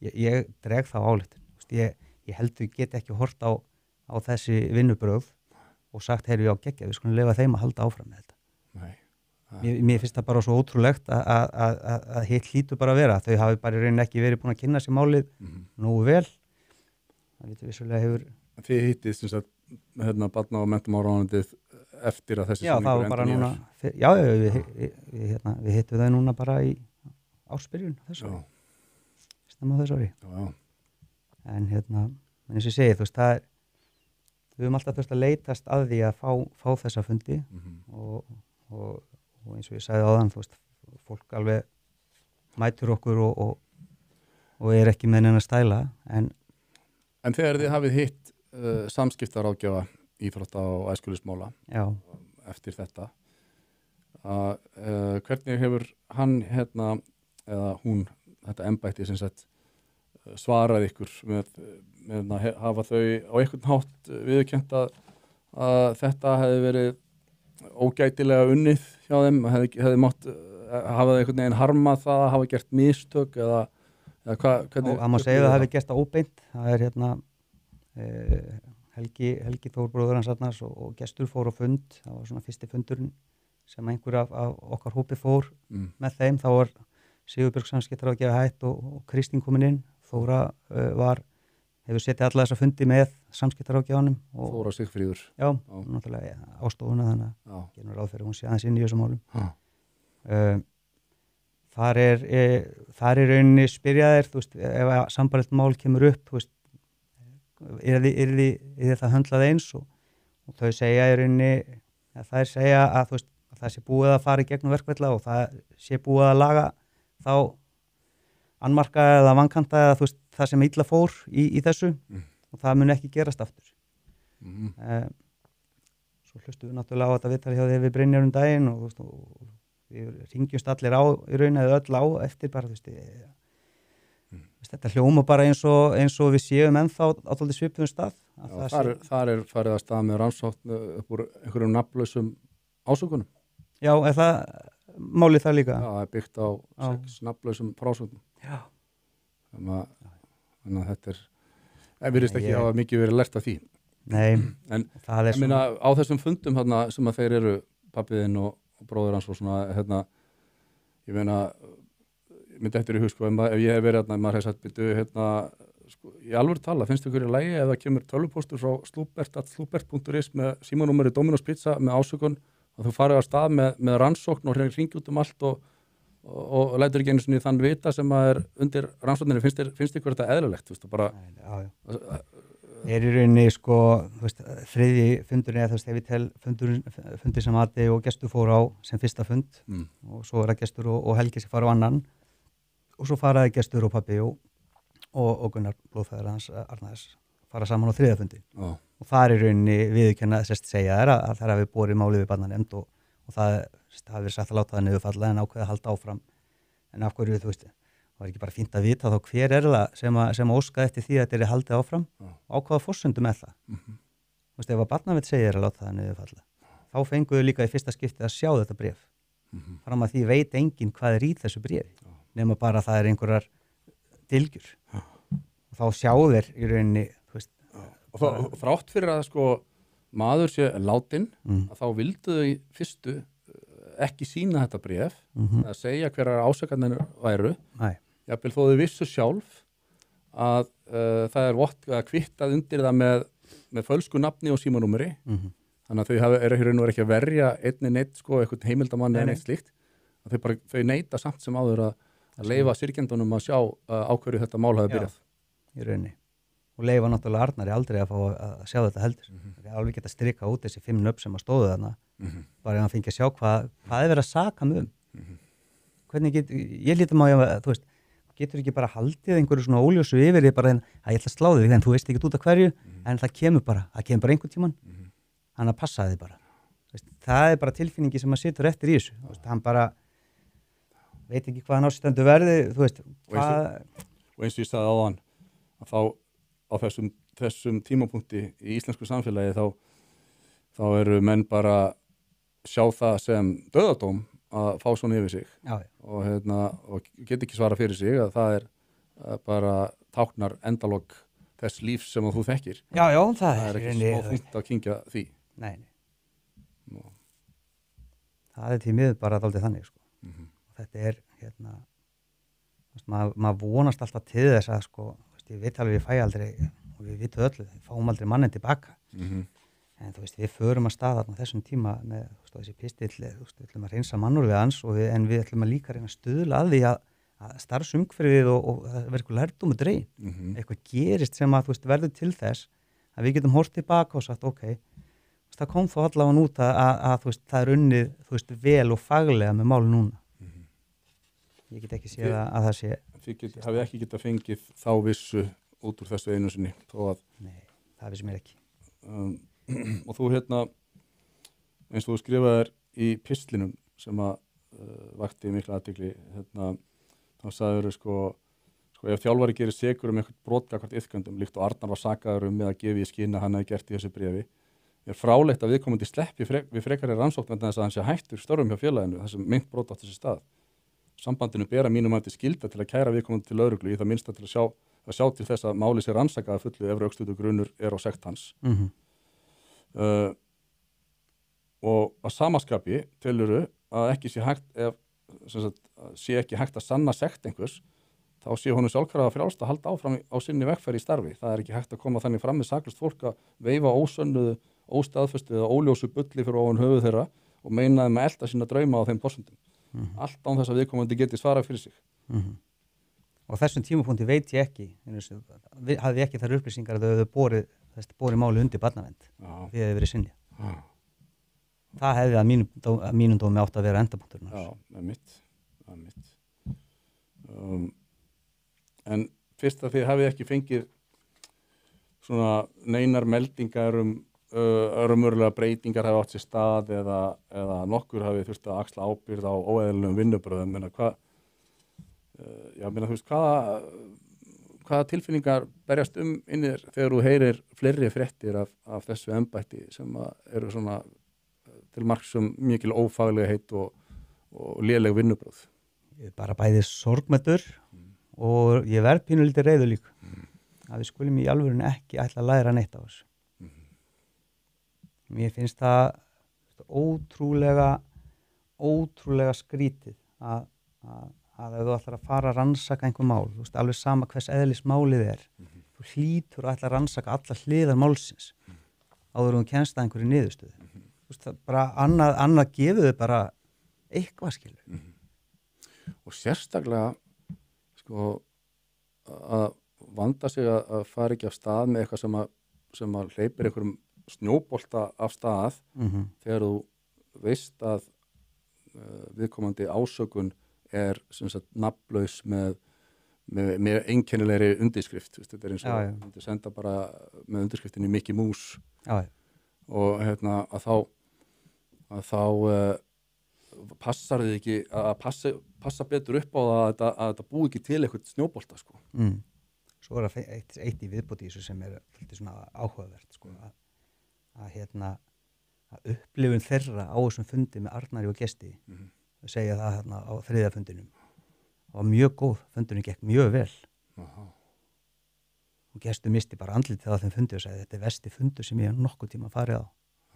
Ég dreg þá ályktun. Ég held þú get ekki hort á þessi vinnubrögð og sagt, heyrðu, já, geggja, við skulum leyfa þeim að halda áfram með þetta. Nei. Mér finnst það bara svo ótrúlegt að hitt hlýtur bara að vera. Þau hafi bara í rauninni ekki verið búin að kynna sér málið nógu vel. Það vitum vissulega hefur... Þið hittist, sem sagt, barna- og menntamálaráðuneytið eftir að þessi samningur endurnýjar. Já, það var bara núna... við hittum þau núna bara í ársbyrjun þessu ári. Stemma þessu ári. Já. En eins og ég segi, þú veist, við höfum alltaf þurft að leitast að því að fá þessa fundi og eins og ég sagði áðan, þú veist, fólk alveg mætur okkur og er ekki með neina stæla. En þegar þið hafið hitt samskiptaráðgjafa íþrótta og æskulismála eftir þetta, hvernig hefur hann eða hún, þetta embætti sem sagt svarað ykkur með að hafa þau á einhvern hátt viðurkennt að þetta hefði verið ógætilega unnið hjá þeim, hefði mátt hafa það einhvern veginn harmað það að hafa gert mistök eða hvernig? Það má segja að það hefði gert það óbeint. Það er Helgi Þór bróður hans Arnars og gestur fór á fund. Það var svona fyrsti fundurinn sem einhver af okkar hópi fór með þeim. Þá var Sigurbjörg samskiptaráðgjafi hætt og Kristín komin inn. Þóra hefur setið alla þessa fundi með samskiptaráðgjafanum. Þóra Sigfríður. Já, náttúrulega ástofuna þannig að genur ráð fyrir hún sé aðeins inn í þessum málum. Þar er rauninni spyrjaðir, þú veist, ef sambærilegt mál kemur upp, þú veist, er það höndlað eins og þau segja í rauninni, þær segja að, þú veist, að það sé búið að fara í gegnum verkfalla og það sé búið að laga þá annmarka eða vankanta eða þú veist, það sem illa fór í þessu og það mun ekki gerast aftur. Svo hlustum við náttúrulega á þetta viðtal hjá þegar við Brynjar daginn og, þú veist, og við ringjumst allir á í rauninni eða öll á eftir bara, þú veist, þetta hljóma bara eins og við séum ennþá á dálítið svipuðum stað. Þar er farið að stað með rannsókn upp úr einhverjum nafnlausum ásökunum. Já, er það málið það líka? Já, það er byggt á 6 nafnlausum frásögnum. Já. Þannig að þetta virðist ekki hafa mikið verið lært af því. Nei, en það er svona. Á þessum fundum þarna sem að þeir eru pabbiðinn og bróður hans og svona, ég meina, myndi eftir í hug, sko, ef ég hef verið maður hefði sagt, byrju, sko, í alvöru tala, finnst ykkur í lagi ef það kemur tölvupóstur frá slúbert.is með símanúmeri Dominos Pizza með ásökun og þú farið á stað með rannsókn og hringi út allt og lætur ekki einu sinni þann vita sem að er undir rannsókninni, finnst ykkur þetta eðlilegt, þú veist, bara í rauninni sko, þú veist, þriðji fundurinn eða þú veist, ef ég tel fundir sem Adi og gestur fór á sem fyrsta fund og svo það gestur og Helgi sem fara á annan og svo faraði gestur og pabbi og Gunnar blóðfæður hans Arnæðs fara saman á þriðja fundi og það í rauninni viðurkenna segja þær að það hafi borið málið við barnanefnd og það hafi verið sagt að láta það niður falla en ákveða að halda áfram en af hverju þú veist það var ekki bara fínt að vita þá hver það sem óskaði eftir því að þetta haldið áfram og ákvaða forsendum með það þú veist ef að barnaveit segir að láta það niður falla þá fenguðu líka í fyrsta skiptið að sjá þetta bréf fram að því veit enginn hvað í þessu bréfi nema bara að það einhverjar dylgjur og þá sjá þeir í rauninni þú veist, og þrátt fyrir að sko maður sé látin að þá vildu þau fyrstu ekki sína þetta bréf að segja hverjar ásakanir væru jafnvel þó þau vissu sjálf að það vott að kvittað undir það með fölsku nafni og símanúmeri þannig að þau eru hérna ekki að verja neitt sko, eitthvað heimildamann eða neitt slíkt að þau neita samt sem áður að leyfa syrgjendunum að sjá á hverju þetta mál hafi byrjað í rauninni og leyfa náttúrulega Arnari aldrei að fá að sjá þetta heldur það er alveg geta strika út þessi 5 nöfn sem að stóðu þarna bara ef hann fengi að sjá hvað verið að saka um hvernig ég lítum á þú veist getur ekki bara haldið einhverju svona óljósu yfir ég bara að ég ætla að slá þig en þú veist ekki út af hverju en það kemur bara einhvern tíman hann að passa þig bara veist, það er bara tilfinningi sem að situr eftir í þessu veist, hann bara veit ekki hvað hann ástöndu verði þú veist og eins og ég sagði áðan að þá á þessum tímapunkti í íslensku samfélagi þá eru menn bara sjá það sem dauðadóm að fá svona yfir sig og get ekki svara fyrir sig að það bara táknar endalok þess lífs sem þú þekkir það er ekki svo fínt að kyngja því Nei það er því miður bara dálítið þannig sko. Þetta er maður vonast alltaf til þess að sko ég veit alveg við fæ aldrei og við vitum öllu, við fáum aldrei mannin tilbaka en þú veist, við förum að staða á þessum tíma með þessi pistill, við ætlum að reynsa mannúðlega hans en við ætlum að líka reyna að stuðla að því að starfsumhverfið og það verður eitthvað lærdómur dregin eitthvað gerist sem að verður til þess að við getum horft tilbaka og sagt ok, það kom þó allavega út að það er unnið vel og faglega með máli núna ég get ekki séð að það sé Þið hafið ekki getað fengið þá vissu út úr þessu einu sinni Nei, það vissi mér ekki og þú eins og þú skrifaðir í pistlinum sem að vakti mikla athygli þá sagður sko ef þjálfari gerir sekur eitthvað brot gagnvart iðkendum líkt og Arnar var sakaður með að gefa í skyn að hann hefði gert í þessu bréfi er frálegt að viðkomandi sleppi við frekari rannsókn vegna þess að hann sé hættur störfum hjá félaginu þar sem meint brot átt þessi stað Sambandinu bera mínum að til skylda til að kæra viðkomandi til lögreglu í það minnsta til að sjá til þess að máli sé rannsakað fullu ef rökstuddur grunur er á sekt hans. Og að samaskapi teluru að ekki sé hægt sé ekki hægt að sanna sekt einhvers þá sé honum sjálfkrafa frjálst að halda áfram á sinni vegferð í starfi. Það er ekki hægt að koma þannig fram með saklaust fólk að veifa ósönnuðu, óstaðfestu eða óljósu bulli fyrir ofan höfuð þeirra og meinaði með elda sína drauma á þeim forsendum. Allt án þess að viðkomandi geti svarað fyrir sig og þessum tímapunkti veit ég ekki hafði ekki þær upplýsingar að þau hefðu borið máli undir barnavernd því hefði verið synjað það hefði að mínum dómi átt að vera endapunkturinn það er mitt en fyrst að þið hafið ekki fengið svona neinar meldingar raunverulega breytingar hafa átt sér stað eða nokkur hafi þurft að axla ábyrgð á óeðlilegum vinnubröðum þú veist hvaða tilfinningar berjast innir þegar þú heyrir fleiri fréttir af þessu embætti sem eru svona til marks mikil ófaglegheit og léleg vinnubröð Ég er bara bæði sorgmættur og ég verð pínulítið reiður líka að við skulum í alvörinu ekki ætla að læra neitt á þessu Mér finnst það ótrúlega skrítið að ef þú ætlar að fara að rannsaka einhver mál, þú veist, alveg sama hvers eðlis málið er, þú hlýtur að ætla að rannsaka alla hliðar málsins áður þú kemst að einhverju niðurstöðu. Þú veist, það bara annað gefur þau bara eitthvað skilur. Og sérstaklega, sko, að vanda sig að fara ekki af stað með eitthvað sem að sem að hleypir einhverjum snjóbolta af stað þegar þú veist að viðkomandi ásökun sem sagt nafnlaus með einkennilegri undirskrift. Þetta eins og þú senda bara með undirskriftinni Mickey Mouse og að þá passar þið ekki að passa betur upp á að þetta búi ekki til eitthvað snjóbolta sko. Svo það eitt í viðbóti í þessu sem svona áhugavert sko, að upplifun þeirra á þessum fundi með Arnari og gesti að segja það hérna á 3. fundinum var mjög góð, fundurinn gekk mjög vel og gestur misti bara andlitið á þeim fundi og sagði þetta versti fundur sem ég hef nokkuð tíma farið á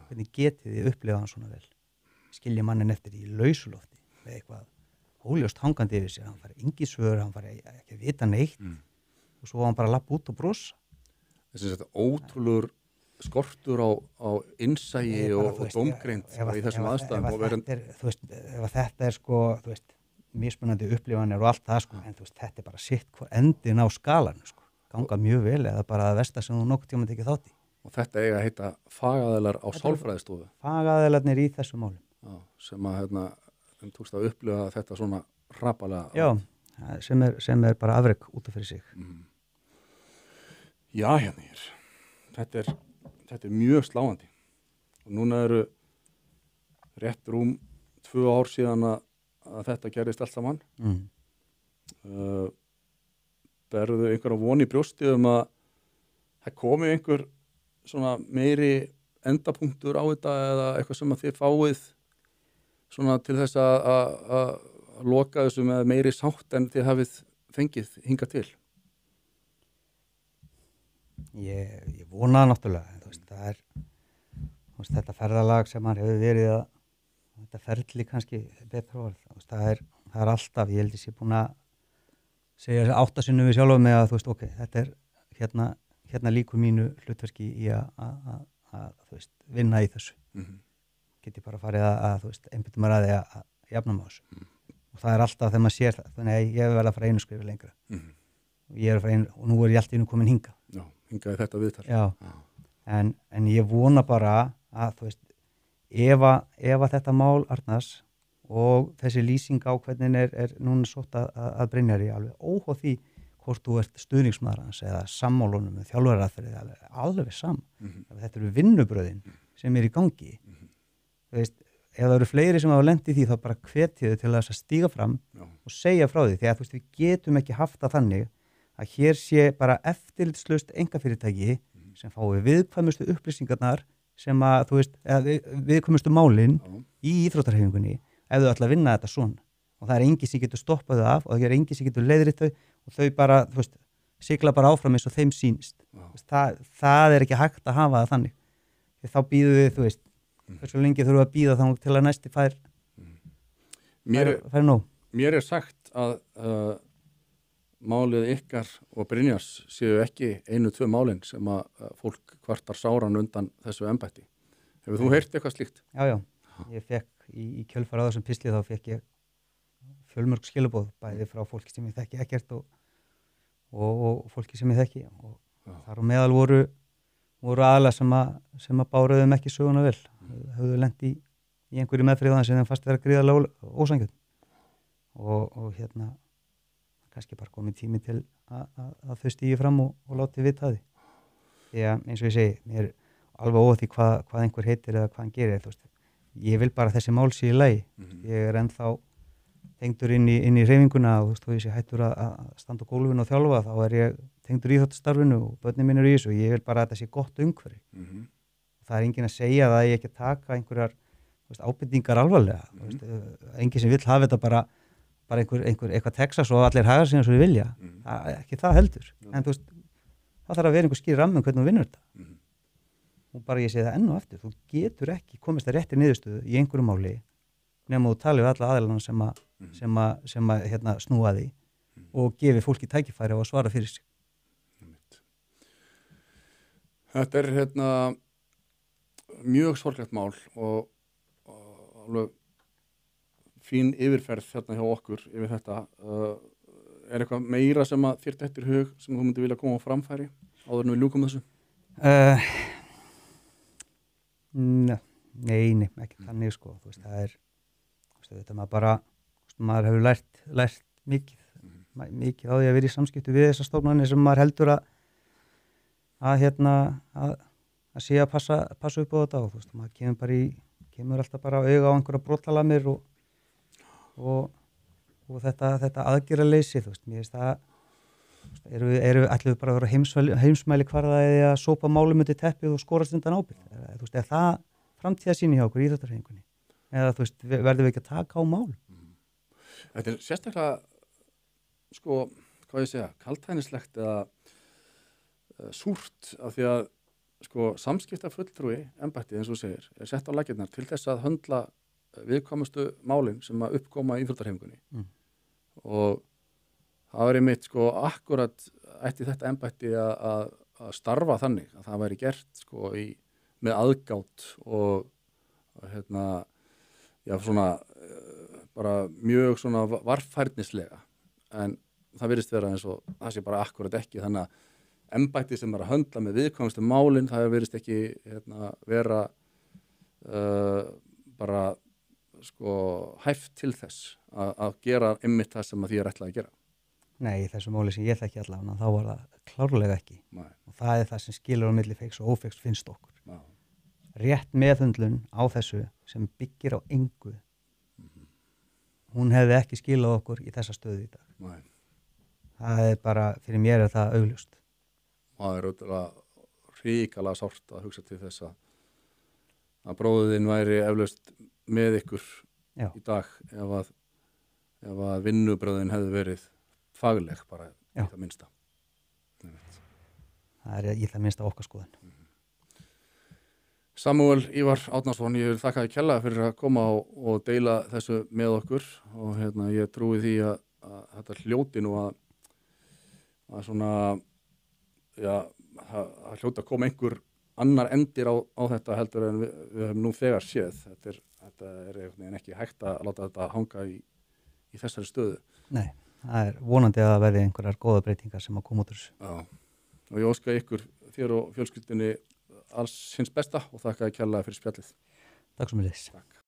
hvernig getið þið upplifað hann svona vel skilja mannin eftir í lausulofti með eitthvað óljóst hangandi yfir sér, hann fari engi svör, hann fari ekki að vita neitt og svo var hann bara að lappa út og brosa. Þessi ótrúlegur skortur á innsæi og dómgreind í þessum aðstæðum. Ef þetta sko, mismunandi upplifanir og allt það sko, en þetta bara sitt hvor endin á skalanum sko, ganga mjög vel eða bara að versta sem þú nokkuð tíma tekið þátt í. Og þetta eiga að heita fagaðilar á sálfræðistofu. Fagaðilarnir í þessum málum. Já, sem að þeim tókst að upplifa þetta svona hrapalega. Já, sem er bara afrek út af fyrir sig. Já, þetta er mjög sláandi og núna eru rétt rúm 2 ár síðan að þetta gerðist allt saman. Berðu einhverja von í brjósti að það komi einhver svona meiri endapunktur á þetta eða eitthvað sem að þið fáið svona til þess að loka þessu með meiri sátt en þið hafið fengið hingað til? Ég vona náttúrulega, það er þetta ferðalag sem hann hefur verið að þetta ferli kannski betra orð, það er alltaf, ég held að ég sé búin að segja 8 sinnum við sjálf með að ok, þetta er hérna líkur mínu hlutverki í að vinna í þessu. Get ég bara farið að einbyttum að ræði að jafna með þessu. Og það er alltaf þegar maður sér það, þannig ég hef verið að fara einu skrifi lengra. Og nú er ég alltaf komin hingað. Já, hingað þetta viðtal. Já. En ég vona bara að ef að þetta mál Arnars og þessi lýsing á hvernig er núna sótt að Brynjari alveg óháð því hvort þú ert stuðningsmaður hans eða sammálunum með þjálfaraðferði alveg saman. Þetta eru vinnubröðin sem er í gangi. Ef það eru fleiri sem hafa lent í því þá bara hvetið til að stíga fram og segja frá því því að við getum ekki haft það þannig að hér sé bara eftirlitslaust einkafyrirtæki sem fái viðkvæmustu upplýsingarnar sem að viðkvæmustu málin í íþróttarhefingunni ef þau ætla að vinna þetta svona og það er enginn sem getur stoppað þau af og það er enginn sem getur leiðrið þau og þau bara sigla bara áfram eins og þeim sýnist. Það er ekki hægt að hafa það þannig því þá býðu við hversu lengi þurfum að býða þá til að næsti fær nóg. Mér er sagt að málið ykkar og Brynjars séu ekki 1-2 málin sem að fólk kvartar sáran undan þessu embætti. Hefur þú heyrt eitthvað slíkt? Já. Ég fekk í kjölfar á þessum pistli þá fekk ég fjölmörg skilaboð bæði frá fólki sem ég þekki ekkert og fólki sem ég þekki og þar á meðal voru aðalega sem að báruðum ekki söguna vel. Höfðu lent í einhverju meðfrið þannig sem þeim fast vera gríðarlega ósangjöld og kannski bara komið tími til að þau stígi fram og láti vita því. Því að eins og ég segi, mér er alveg óþví hvað einhver heitir eða hvað hann gerir. Ég vil bara þessi mál sé í lagi. Ég er ennþá tengdur inn í hreyfinguna og þú veist, ég hættur að standa á gólfinu og þjálfa, þá er ég tengdur í þetta starfinu og börnin mín eru í þessu og ég vil bara að þetta sé gott umhverfi. Það er enginn að segja það að ég ekki að taka einhverjar ábendingar alvarlega. Enginn sem vill hafa þetta bara eitthvað Texas og allir haga síðan svo við vilja. Ekki það heldur. En það þarf að vera einhver skýr ramm hvernig þú vinnur þetta. Og bara ég segi það enn og aftur, þú getur ekki komist að rétti niðurstöðu í einhverju máli nema þú tali við alla aðilana sem að snúa því og gefi fólki tækifæri á að svara fyrir sig. Þetta er mjög sorglegt mál og alveg fín yfirferð hjá okkur yfir þetta. Er eitthvað meira sem að þér dettur í hug sem þú myndir vilja koma á framfæri áður en við ljúkum þessu? Nei, ekki þannig sko, þú veist, það er þetta maður bara, maður hefur lært mikið á því að vera í samskipti við þessar stofnanir sem maður heldur að sé að passa upp á þetta, og þú veist, maður kemur alltaf bara auga á einhverja brotalamir og þetta aðgerðarleysi, þú veist, mér finnst það ætlum við bara að vera heimsmæli kvarða eða að sópa málum undir teppið og skorast undan ábyrgð, þú veist, er það framtíðarsýn hjá okkur í íþróttahreyfingunni, eða þú veist, verðum við ekki að taka á málum? Þetta er sérstaklega, sko, hvað ég segja, kaldhæðnislegt eða súrt, af því að, sko, samskiptafulltrúi, embættið eins og segir, er sett á laggirnar til þess að höndla viðkvæmustu málin sem að uppkoma í íþróttahreyfingunni. Og það var einmitt, sko, akkurat ætti þetta embætti að starfa þannig að það væri gert, sko, með aðgátt og svona bara mjög svona varfærnislega, en það virðist vera eins og það sé bara akkurat ekki, þannig að embætti sem er að höndla með viðkvæmustu málin, það virðist ekki vera bara sko hæft til þess að gera einmitt það sem að því er ætlað að gera. Nei, í þessu máli sem ég þekki allavega, þá var það klárlega ekki. Nei. Og það er það sem skilur á milli feigs og ófeigs finnst okkur. Já. Rétt meðhöndlun á þessu sem byggir á engu, hún hefði ekki skilað okkur í þessa stöðu í dag. Nei. Það er bara, fyrir mér er það augljóst. Það er auðvitað hrikalega sárt að hugsa til þess að bróðin væri eflaust með ykkur í dag ef að vinnubröðin hefði verið fagleg bara í það minnsta. Það er í það minnsta okkar skoðun. Samúel Ívar Árnason, ég vil þakka þér kærlega fyrir að koma og deila þessu með okkur og ég trúi því að þetta hljóti nú að svona að hljóta að koma einhver annar endir á þetta heldur en við höfum nú þegar séð. Þetta er ekki hægt að láta þetta hanga í þessari stöðu. Nei, það er vonandi að verði einhverjar góða breytingar sem að koma út úr þessu. Já, og ég óska ykkur, þér og fjölskyldunni alls hins besta og þakka þér kærlega fyrir spjallið. Takk svo mjög. Takk.